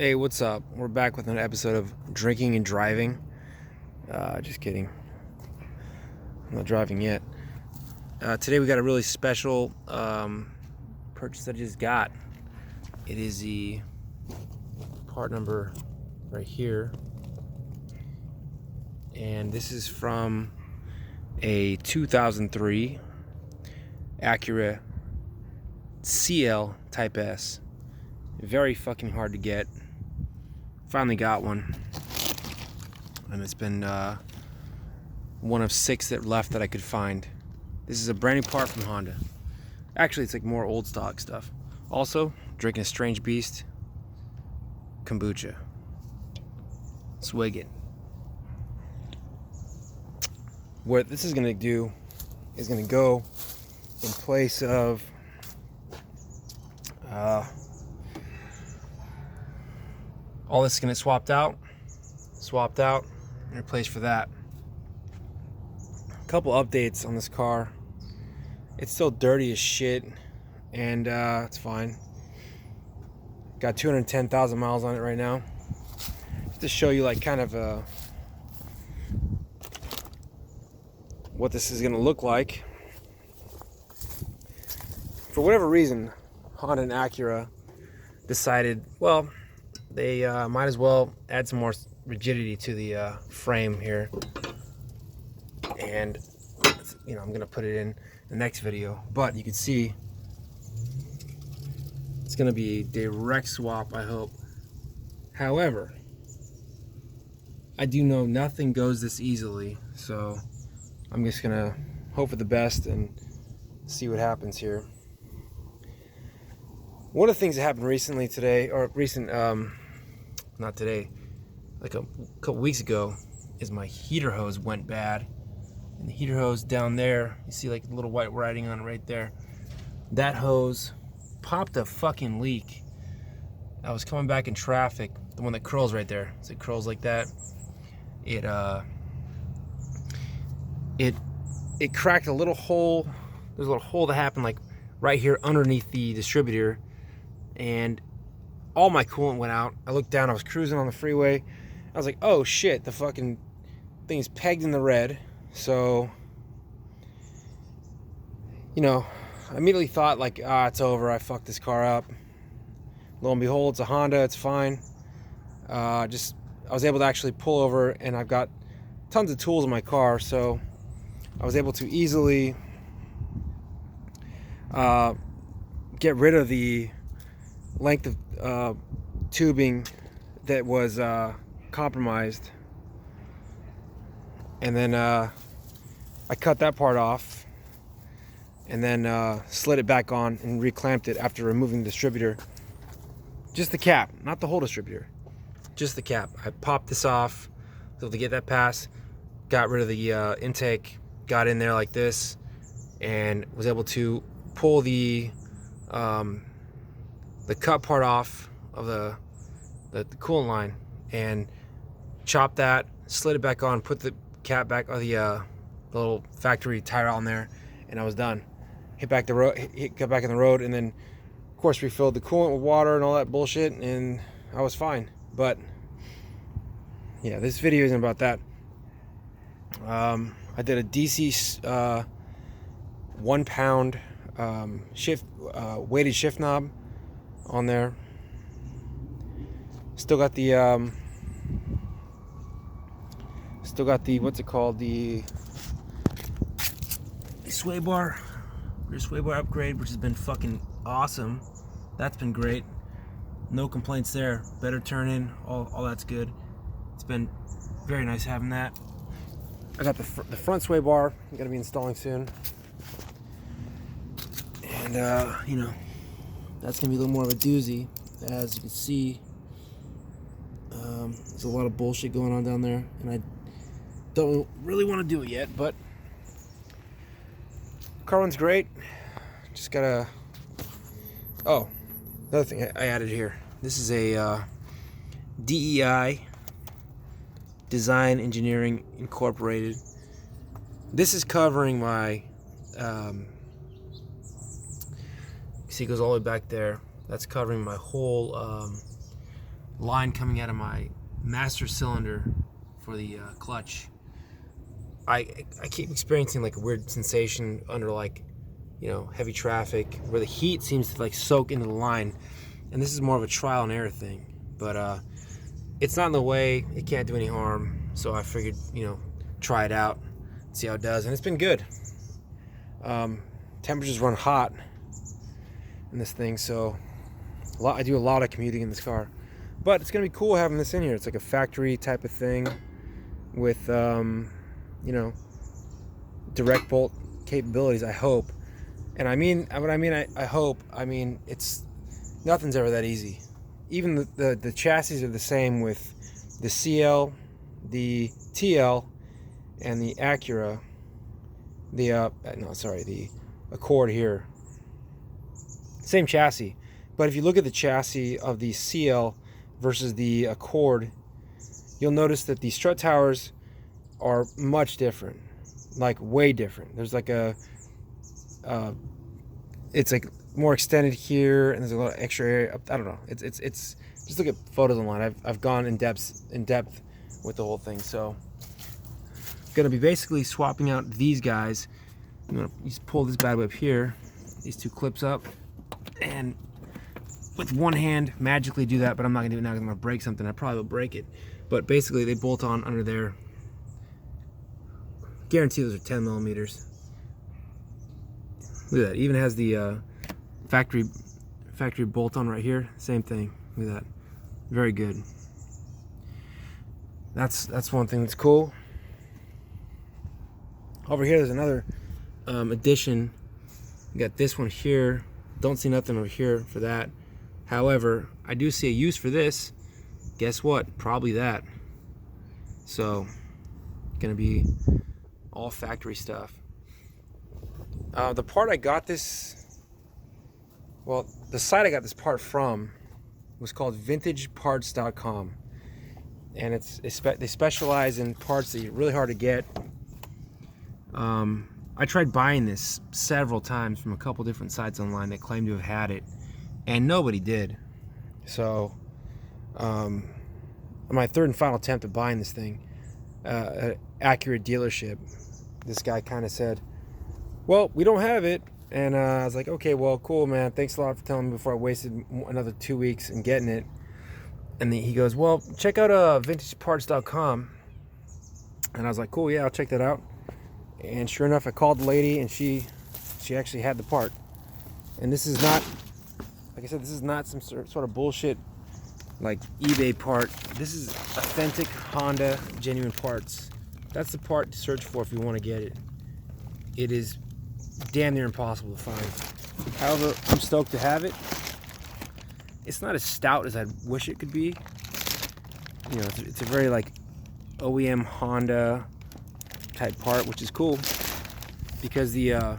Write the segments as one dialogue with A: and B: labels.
A: Hey, what's up? We're back with an episode of Drinking and Driving. Just kidding. I'm not driving yet. Today we got a really special purchase that I just got. It is the part number right here. And this is from a 2003 Acura CL Type-S. Very fucking hard to get. Finally got one, and it's been one of 6 that left that I could find. This is a brand new part from Honda. Actually, it's like more old stock stuff. Also, drinking a Strange Beast kombucha. Swig it. What this is gonna do is gonna go in place of all this is gonna swapped out, and replaced for that. A couple updates on this car. It's still dirty as shit, and it's fine. Got 210,000 miles on it right now. Just to show you, like, kind of what this is gonna look like. For whatever reason, Honda and Acura decided, well, they might as well add some more rigidity to the frame here. And, you know, I'm going to put it in the next video. But you can see it's going to be a direct swap, I hope. However, I do know nothing goes this easily. So I'm just going to hope for the best and see what happens here. One of the things that happened recently today, or not today, like a couple weeks ago, is my heater hose went bad. And the heater hose down there, you see like a little white writing on it right there. That hose popped a fucking leak. I was coming back in traffic, the one that curls right there. So it curls like that. It cracked a little hole. There's a little hole that happened like right here underneath the distributor. And all my coolant went out. I looked down, I was cruising on the freeway. I was like, oh shit, the fucking thing is pegged in the red. So, you know, I immediately thought like, it's over, I fucked this car up. Lo and behold, it's a Honda, it's fine. I was able to actually pull over, and I've got tons of tools in my car, so I was able to easily get rid of the length of tubing that was compromised, and then I cut that part off, and then slid it back on and reclamped it after removing the distributor. Just the cap, not the whole distributor, just the cap. I popped this off, was able to get that pass, got rid of the intake, got in there like this, and was able to pull the cut part off of the coolant line and chop that, slid it back on, put the cap back on the little factory tire on there, and I was done. Got back in the road, and then of course refilled the coolant with water and all that bullshit, and I was fine. But yeah, this video isn't about that. I did a DC 1 pound weighted shift knob on there. Still got the what's it called, the sway bar, rear sway bar upgrade, which has been fucking awesome. That's been great. No complaints there. Better turn in, all that's good. It's been very nice having that. I got the front sway bar I'm gonna be installing soon, and you know, that's gonna be a little more of a doozy. As you can see, there's a lot of bullshit going on down there, and I don't really want to do it yet, but car runs great. Just gotta, oh, another thing I added here. This is a DEI, Design Engineering Incorporated. This is covering my see, it goes all the way back there. That's covering my whole line coming out of my master cylinder for the clutch, I keep experiencing like a weird sensation under like, you know, heavy traffic where the heat seems to like soak into the line. And this is more of a trial and error thing, but it's not in the way, it can't do any harm. So I figured, you know, try it out, see how it does, and it's been good. Temperatures run hot in this thing, so I do a lot of commuting in this car. But it's gonna be cool having this in here. It's like a factory type of thing with, you know, direct bolt capabilities, I hope. And I mean, what I mean, I hope, I mean, nothing's ever that easy. Even the chassis are the same with the CL, the TL, and the Acura, the Accord here. Same chassis. But if you look at the chassis of the CL versus the Accord, you'll notice that the strut towers are much different, like way different. There's like it's like more extended here, and there's a lot of extra area. I don't know. It's just look at photos online. I've gone in depth with the whole thing. So I'm gonna be basically swapping out these guys. I'm gonna just pull this bad boy up here, these two clips up, and with one hand magically do that. But I'm not gonna do it now because I'm gonna break something. I probably will break it. But basically they bolt on under there. Guarantee those are 10 millimeters. Look at that. It even has the factory bolt on right here. Same thing. Look at that. Very good. That's one thing that's cool. Over here, there's another addition. You got this one here. Don't see nothing over here for that. However, I do see a use for this. Guess what? Probably that. So, gonna be all factory stuff. The part I got this, well, the site I got this part from was called vintageparts.com, and they specialize in parts that are really hard to get. I tried buying this several times from a couple different sites online that claimed to have had it, and nobody did. So on my third and final attempt at buying this thing, at Acura dealership, this guy kind of said, well, we don't have it. And I was like, okay, well, cool, man. Thanks a lot for telling me before I wasted another 2 weeks in getting it. And he goes, well, check out vintageparts.com. And I was like, cool, yeah, I'll check that out. And sure enough, I called the lady, and she actually had the part. And this is not, like I said, this is not some sort of bullshit like eBay part. This is authentic Honda genuine parts. That's the part to search for if you want to get it. It is damn near impossible to find. However, I'm stoked to have it. It's not as stout as I wish it could be. You know, it's a very like OEM Honda type part, which is cool because the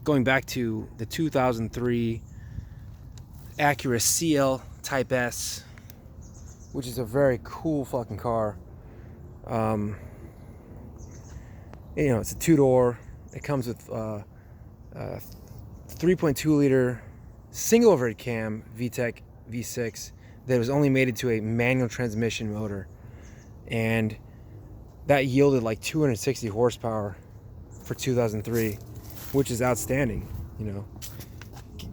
A: going back to the 2003 Acura CL Type-S, which is a very cool fucking car. You know, it's a two-door. It comes with 3.2 liter single overhead cam VTEC V6 that was only mated to a manual transmission motor, and that yielded like 260 horsepower for 2003, which is outstanding. You know,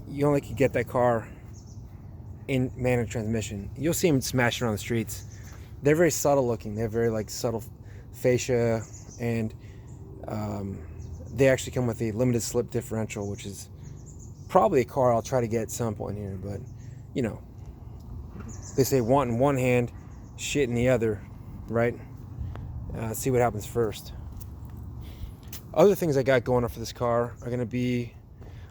A: you only could get that car in manual transmission. You'll see them smashing around the streets. They're very subtle looking. They have very like subtle fascia, and they actually come with a limited slip differential, which is probably a car I'll try to get at some point here. But you know, they say want in one hand, shit in the other, right? See what happens first. Other things I got going on for this car are gonna be,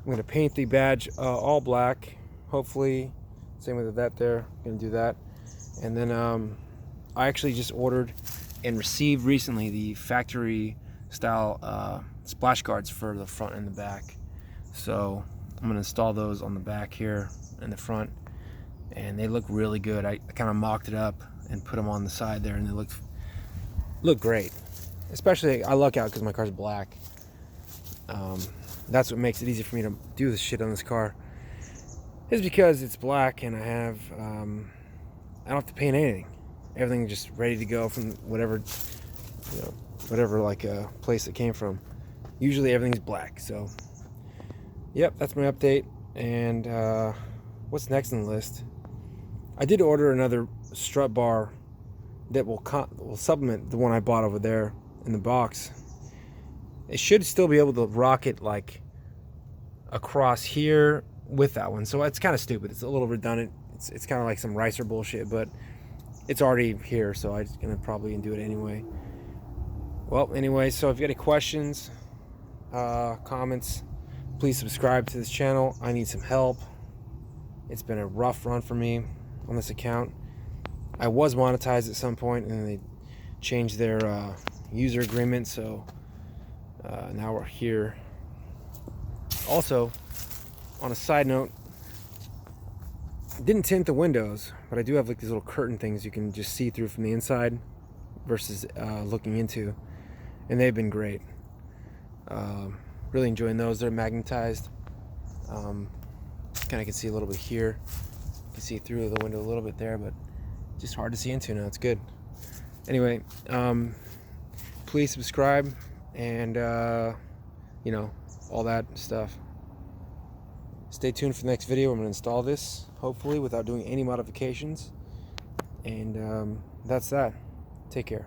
A: I'm gonna paint the badge all black, hopefully. Same with that there, gonna do that. And then I actually just ordered and received recently the factory style splash guards for the front and the back. So I'm gonna install those on the back here and the front, and they look really good. I kind of mocked it up and put them on the side there, and they look great. Especially I luck out because my car's black. That's what makes it easy for me to do this shit on this car. is because it's black and I don't have to paint anything. Everything's just ready to go from whatever, whatever like place it came from. Usually everything's black. So, yep, that's my update. And what's next on the list? I did order another strut bar that will supplement the one I bought over there in the box. It should still be able to rock it like across here with that one. So it's kind of stupid. It's a little redundant. It's kind of like some ricer bullshit, but it's already here, so I'm gonna probably do it anyway. Well, anyway, so if you got any questions, comments, please subscribe to this channel. I need some help. It's been a rough run for me on this account. I was monetized at some point, and then they changed their user agreement, so now we're here. Also, on a side note, didn't tint the windows, but I do have like these little curtain things you can just see through from the inside versus looking into, and they've been great. Really enjoying those. They're magnetized. Kind of can see a little bit here. You can see through the window a little bit there, but just hard to see into now. It's good. Anyway, please subscribe and all that stuff. Stay tuned for the next video. I'm going to install this, hopefully, without doing any modifications. And that's that. Take care.